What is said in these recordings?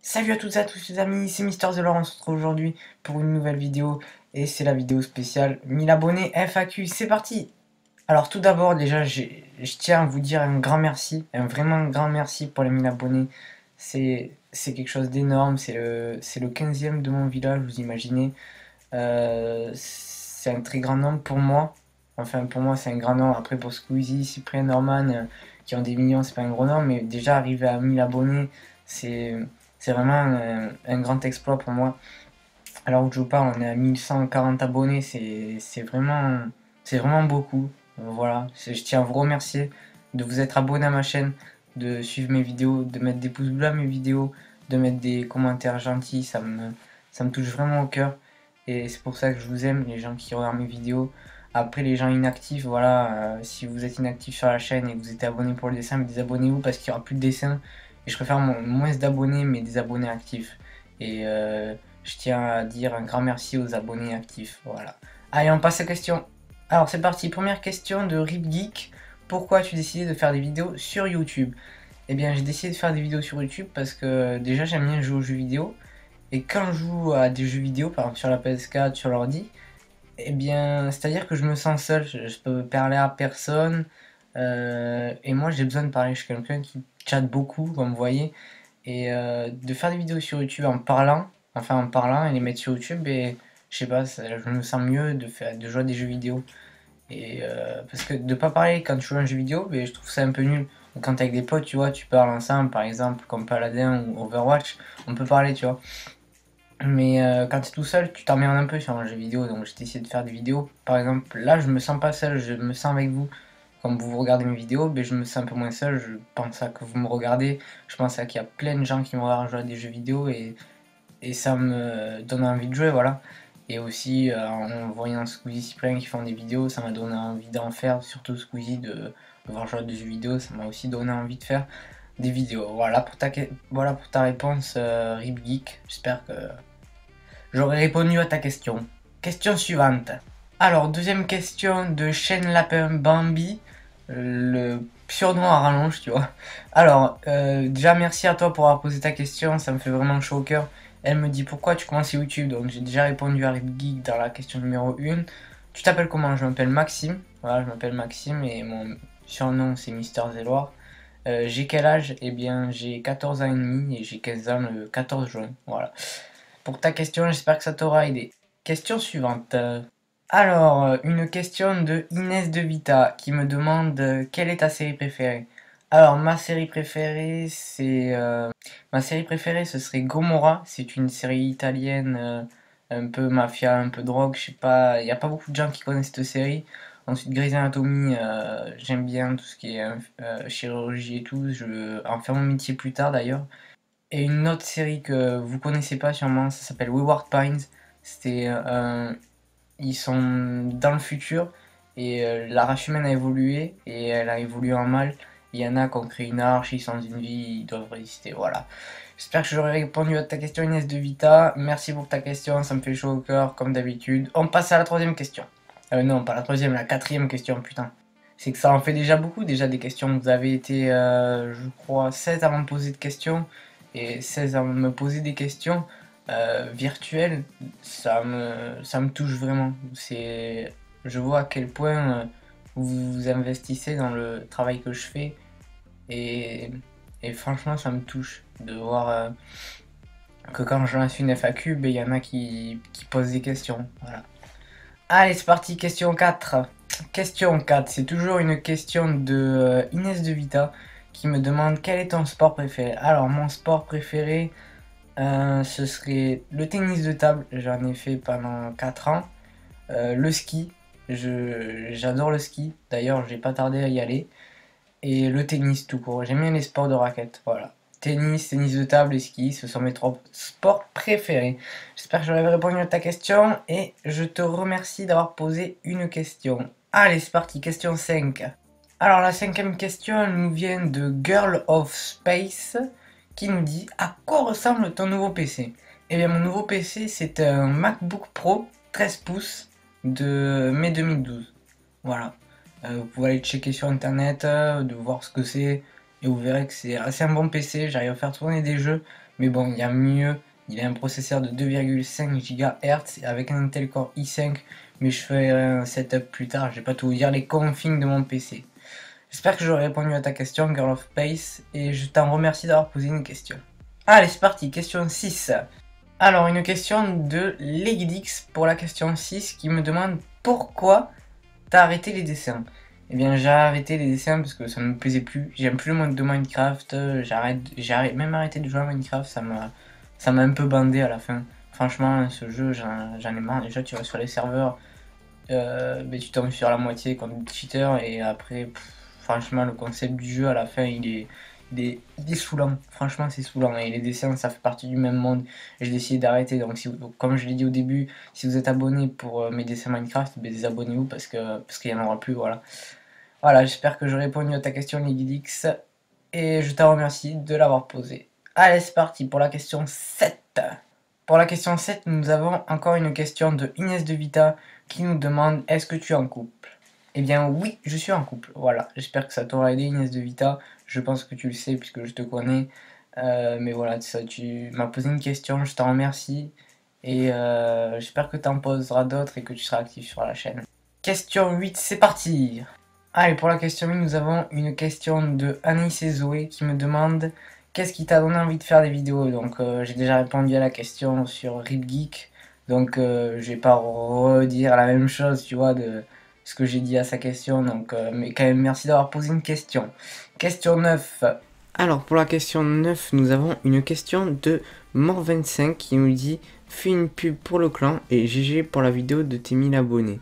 Salut à toutes et à tous les amis, c'est Mister The on se retrouve aujourd'hui pour une nouvelle vidéo et c'est la vidéo spéciale 1000 abonnés FAQ, c'est parti. Alors tout d'abord déjà je tiens à vous dire un grand merci, un vraiment grand merci pour les 1000 abonnés, c'est quelque chose d'énorme, c'est le 15e de mon village, vous imaginez. C'est un très grand nombre pour moi, enfin pour moi c'est un grand nombre, après pour Squeezie, Cyprien, Norman qui ont des millions c'est pas un gros nombre, mais déjà arriver à 1000 abonnés c'est c'est vraiment un grand exploit pour moi. Alors où je vous parle, on est à 1140 abonnés, c'est vraiment beaucoup. Voilà, je tiens à vous remercier de vous être abonné à ma chaîne, de suivre mes vidéos, de mettre des pouces bleus à mes vidéos, de mettre des commentaires gentils, ça me touche vraiment au cœur. Et c'est pour ça que je vous aime, les gens qui regardent mes vidéos. Après, les gens inactifs, voilà, si vous êtes inactif sur la chaîne et que vous êtes abonné pour le dessin, désabonnez-vous parce qu'il n'y aura plus de dessin. Et je préfère moins d'abonnés, mais des abonnés actifs. Et je tiens à dire un grand merci aux abonnés actifs. Voilà. Allez, on passe à la question. Alors, c'est parti. Première question de Rip Geek. Pourquoi as-tu décidé de faire des vidéos sur YouTube? Eh bien, j'ai décidé de faire des vidéos sur YouTube parce que déjà, j'aime bien jouer aux jeux vidéo. Et quand je joue à des jeux vidéo, par exemple sur la PS4, sur l'ordi, eh bien, c'est-à-dire que je me sens seul, je peux parler à personne. Et moi, j'ai besoin de parler. Je suis quelqu'un qui chatte beaucoup, comme vous voyez. Et de faire des vidéos sur YouTube en parlant, enfin en parlant et les mettre sur YouTube, et je sais pas, je me sens mieux de jouer à des jeux vidéo. Et parce que de pas parler quand tu joues à un jeu vidéo, ben, je trouve ça un peu nul. Quand t'es avec des potes, tu vois, tu parles ensemble, par exemple, comme Paladin ou Overwatch, on peut parler, tu vois. Mais quand t'es tout seul, tu t'emmerdes un peu sur un jeu vidéo, donc j'ai essayé de faire des vidéos. Par exemple, là, je me sens pas seul, je me sens avec vous. Comme vous regardez mes vidéos, ben, je me sens un peu moins seul, je pense à que vous me regardez, je pense à qu'il y a plein de gens qui me regardent jouer à des jeux vidéo et ça me donne envie de jouer, voilà. Et aussi, en voyant Squeezie Cyprien qui font des vidéos, ça m'a donné envie d'en faire, surtout Squeezie, de voir jouer à des jeux vidéo, ça m'a aussi donné envie de faire des vidéos. Voilà pour ta réponse, Rip Geek. J'espère que j'aurai répondu à ta question. Question suivante. Alors, deuxième question de Chêne Lapin Bambi, le surnom à rallonge, tu vois. Alors, déjà merci à toi pour avoir posé ta question, ça me fait vraiment chaud au cœur. Elle me dit pourquoi tu commences YouTube, donc j'ai déjà répondu à Rip Geek dans la question numéro 1. Tu t'appelles comment? Je m'appelle Maxime, voilà, je m'appelle Maxime et mon surnom c'est Mister Zéloir. J'ai quel âge? Eh bien, j'ai 14 ans et demi et j'ai 15 ans le 14 juin, voilà. Pour ta question, j'espère que ça t'aura aidé. Question suivante. Alors, une question de Inès de Vita qui me demande quelle est ta série préférée. Alors, ma série préférée, ce serait Gomorra. C'est une série italienne, un peu mafia, un peu drogue. Je sais pas, il n'y a pas beaucoup de gens qui connaissent cette série. Ensuite, Grey's Anatomy, j'aime bien tout ce qui est chirurgie et tout. Je veux en faire mon métier plus tard d'ailleurs. Et une autre série que vous connaissez pas sûrement, ça s'appelle Wayward Pines. C'était ils sont dans le futur et la race humaine a évolué et elle a évolué en mal. Il y en a qui ont créé une arche, ils sont dans une vie, ils doivent résister, voilà. J'espère que j'aurai répondu à ta question Inès de Vita. Merci pour ta question, ça me fait chaud au cœur comme d'habitude. On passe à la troisième question. Non, pas la troisième, la quatrième question, putain. C'est que ça en fait déjà beaucoup, déjà des questions. Vous avez été, je crois, 16 à me poser de questions et 16 à me poser des questions virtuelles. Ça me touche vraiment. Je vois à quel point vous vous investissez dans le travail que je fais et, et franchement, ça me touche de voir que quand je lance une FAQ, ben, il y en a qui posent des questions. Voilà. Allez, c'est parti, question 4. Question 4, c'est toujours une question de Inès de Vita qui me demande quel est ton sport préféré. Alors, mon sport préféré, ce serait le tennis de table, j'en ai fait pendant 4 ans. Le ski, j'adore le ski, d'ailleurs j'ai pas tardé à y aller. Et le tennis tout court, j'aime bien les sports de raquette, voilà. Tennis, tennis de table et ski, ce sont mes trois sports préférés. J'espère que j'aurai répondu à ta question et je te remercie d'avoir posé une question. Allez, c'est parti, question 5. Alors la cinquième question, elle nous vient de Girl of Space qui nous dit à quoi ressemble ton nouveau PC? Eh bien mon nouveau PC c'est un MacBook Pro 13 pouces de mai 2012. Voilà. Vous pouvez aller checker sur internet, de voir ce que c'est et vous verrez que c'est assez un bon PC. J'arrive à faire tourner des jeux Mais bon, il y a mieux. Il a un processeur de 2,5 GHz avec un Intel Core i5, mais je ferai un setup plus tard, je vais pas tout vous dire les configs de mon PC. J'espère que j'aurai répondu à ta question, Girl of Space, et je t'en remercie d'avoir posé une question. Allez, c'est parti, question 6. Alors, une question de Legidix pour la question 6 qui me demande pourquoi t'as arrêté les dessins. Eh bien, j'ai arrêté les dessins parce que ça ne me plaisait plus. J'aime plus le mode de Minecraft. J'ai même arrêté de jouer à Minecraft. Ça m'a un peu bandé à la fin. Franchement, ce jeu, j'en ai marre. Déjà, tu vas sur les serveurs, mais tu tombes sur la moitié contre des cheaters. Et après, franchement, le concept du jeu à la fin, il est saoulant. Franchement, c'est saoulant. Et les dessins, ça fait partie du même monde. J'ai décidé d'arrêter. Donc, comme je l'ai dit au début, si vous êtes abonné pour mes dessins Minecraft, ben, désabonnez-vous parce qu'il n'y en aura plus. Voilà. Voilà, j'espère que j'ai répondu à ta question, Ligidix. Et je te remercie de l'avoir posée. Allez, c'est parti pour la question 7. Pour la question 7, nous avons encore une question de Inès de Vita qui nous demande: est-ce que tu es en couple? Eh bien oui, je suis en couple. Voilà, j'espère que ça t'aura aidé, Inès de Vita. Je pense que tu le sais puisque je te connais. Mais voilà, tu m'as posé une question, je t'en remercie. Et j'espère que tu en poseras d'autres et que tu seras actif sur la chaîne. Question 8, c'est parti! Ah, et pour la question 8, nous avons une question de Anis et Zoé qui me demande: qu'est-ce qui t'a donné envie de faire des vidéos? Donc j'ai déjà répondu à la question sur RipGeek, donc je vais pas redire la même chose, tu vois, de ce que j'ai dit à sa question, donc mais quand même merci d'avoir posé une question. Question 9. Alors pour la question 9, nous avons une question de Mort25 qui nous dit: fais une pub pour le clan et GG pour la vidéo de tes 1000 abonnés.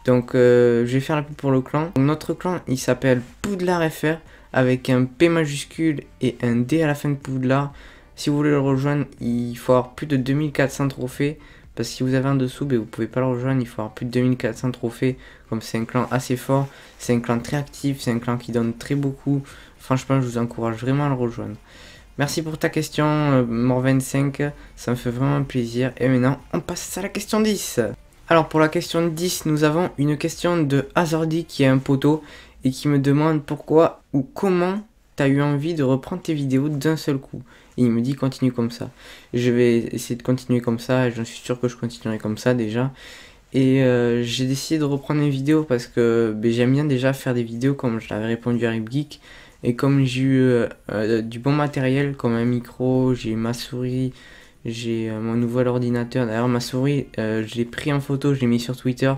Donc je vais faire la pub pour le clan. Donc, notre clan il s'appelle Poudlard FR avec un P majuscule et un D à la fin de Poudlard. Si vous voulez le rejoindre, il faut avoir plus de 2400 trophées. Parce que si vous avez en dessous, ben, vous pouvez pas le rejoindre, il faut avoir plus de 2400 trophées. Comme c'est un clan assez fort, c'est un clan très actif, c'est un clan qui donne très beaucoup. Franchement, je vous encourage vraiment à le rejoindre. Merci pour ta question, Mort25, ça me fait vraiment plaisir. Et maintenant, on passe à la question 10. Alors pour la question 10, nous avons une question de Hazardy qui est un poteau et qui me demande pourquoi ou comment tu as eu envie de reprendre tes vidéos d'un seul coup. Et il me dit: continue comme ça. Je vais essayer de continuer comme ça et j'en suis sûr que je continuerai comme ça déjà. Et j'ai décidé de reprendre mes vidéos parce que j'aime bien déjà faire des vidéos comme je l'avais répondu à RipGeek. Et comme j'ai eu du bon matériel comme un micro, j'ai ma souris, j'ai mon nouvel ordinateur. D'ailleurs ma souris, je l'ai pris en photo, je l'ai mis sur Twitter.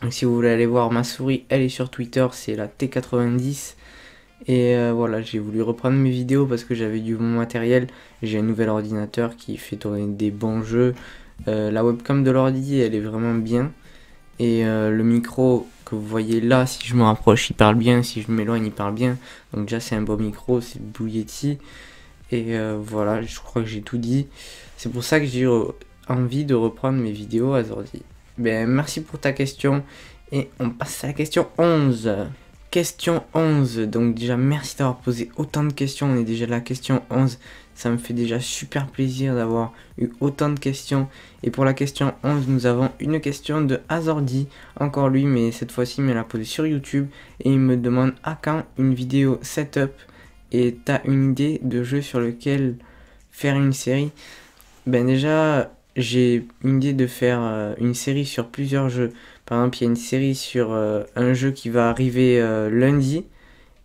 Donc si vous voulez aller voir ma souris, elle est sur Twitter, c'est la T90. Et voilà, j'ai voulu reprendre mes vidéos parce que j'avais du bon matériel. J'ai un nouvel ordinateur qui fait tourner des bons jeux. La webcam de l'ordi, elle est vraiment bien. Et le micro que vous voyez là, si je me rapproche, il parle bien. Si je m'éloigne, il parle bien. Donc déjà, c'est un bon micro, c'est Blue Yeti. Et voilà, je crois que j'ai tout dit. C'est pour ça que j'ai eu envie de reprendre mes vidéos à Zordi. Ben, merci pour ta question. Et on passe à la question 11. Question 11. Donc déjà, merci d'avoir posé autant de questions. On est déjà à la question 11. Ça me fait déjà super plaisir d'avoir eu autant de questions. Et pour la question 11, nous avons une question de Hazardy. Encore lui, mais cette fois-ci, il me l'a posé sur YouTube. Et il me demande: à quand une vidéo setup? Et t'as une idée de jeu sur lequel faire une série? Ben déjà, j'ai une idée de faire une série sur plusieurs jeux. Par exemple, il y a une série sur un jeu qui va arriver lundi.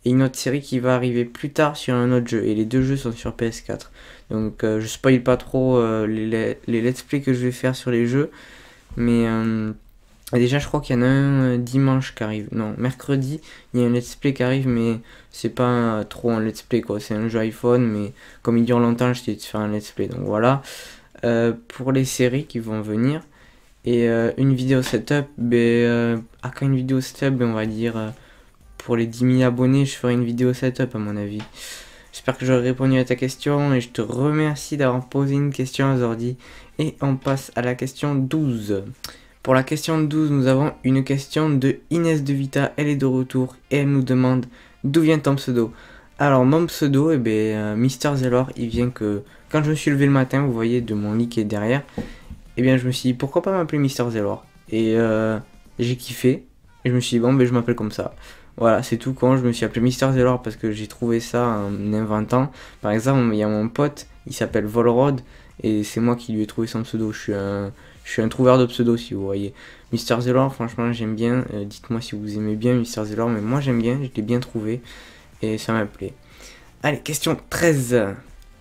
Et une autre série qui va arriver plus tard sur un autre jeu. Et les deux jeux sont sur PS4. Donc je spoil pas trop les let's play que je vais faire sur les jeux. Mais déjà je crois qu'il y en a un dimanche qui arrive. Non, mercredi, il y a un let's play qui arrive. Mais c'est pas trop un let's play quoi. C'est un jeu iPhone. Mais comme il dure longtemps, je t'ai dit de faire un let's play. Donc voilà. Pour les séries qui vont venir. Et une vidéo setup. À quand une vidéo setup, on va dire... pour les 10 000 abonnés, je ferai une vidéo setup à mon avis. J'espère que j'aurai répondu à ta question et je te remercie d'avoir posé une question à Zordi. Et on passe à la question 12. Pour la question 12, nous avons une question de Inès de Vita. Elle est de retour et elle nous demande: d'où vient ton pseudo? Alors mon pseudo, Mister Zelor, il vient que quand je me suis levé le matin, vous voyez de mon lit qui est derrière, et bien je me suis dit pourquoi pas m'appeler Mister Zelor. Et j'ai kiffé et je me suis dit bon je m'appelle comme ça. Voilà, c'est tout con, je me suis appelé Mister Zelor parce que j'ai trouvé ça en inventant. Par exemple, il y a mon pote, il s'appelle Volrod, et c'est moi qui lui ai trouvé son pseudo. Je suis un trouveur de pseudo, si vous voyez. Mister Zelor, franchement, j'aime bien. Dites-moi si vous aimez bien Mister Zelor, mais moi j'aime bien, je l'ai bien trouvé, et ça m'a plu. Allez, question 13.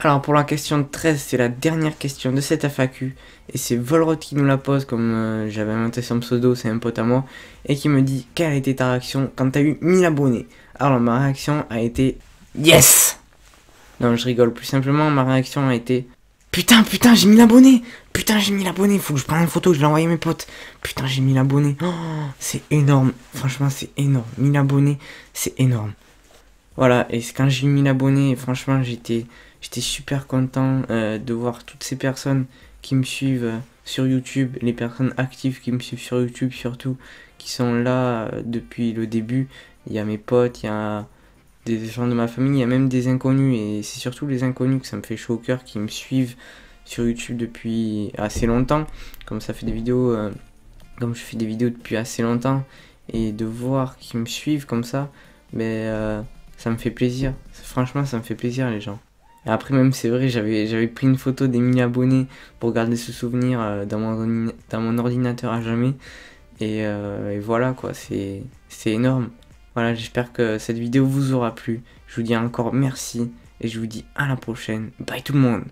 Alors pour la question 13, c'est la dernière question de cette FAQ. Et c'est Volrod qui nous la pose, comme j'avais inventé son pseudo, c'est un pote à moi. Et qui me dit, quelle a été ta réaction quand t'as eu 1000 abonnés? Alors ma réaction a été, yes! Non, je rigole, plus simplement, ma réaction a été, putain, j'ai 1000 abonnés! Putain, j'ai 1000 abonnés, faut que je prenne une photo, je l'ai envoyé à mes potes. Putain, j'ai 1000 abonnés. Oh, c'est énorme, franchement, c'est énorme. 1000 abonnés, c'est énorme. Voilà, et quand j'ai eu 1000 abonnés, franchement, j'étais super content de voir toutes ces personnes qui me suivent sur YouTube, les personnes actives qui me suivent sur YouTube surtout, qui sont là depuis le début. Il y a mes potes, il y a des gens de ma famille, il y a même des inconnus, et c'est surtout les inconnus que ça me fait chaud au cœur, qui me suivent sur YouTube depuis assez longtemps, comme ça fait des vidéos, comme je fais des vidéos depuis assez longtemps, et de voir qu'ils me suivent comme ça, ben ça me fait plaisir. Franchement, ça me fait plaisir, les gens. Et après, même, c'est vrai, j'avais pris une photo des 1000 abonnés pour garder ce souvenir dans mon ordinateur à jamais. Et voilà, quoi, c'est énorme. Voilà, j'espère que cette vidéo vous aura plu. Je vous dis encore merci et je vous dis à la prochaine. Bye tout le monde!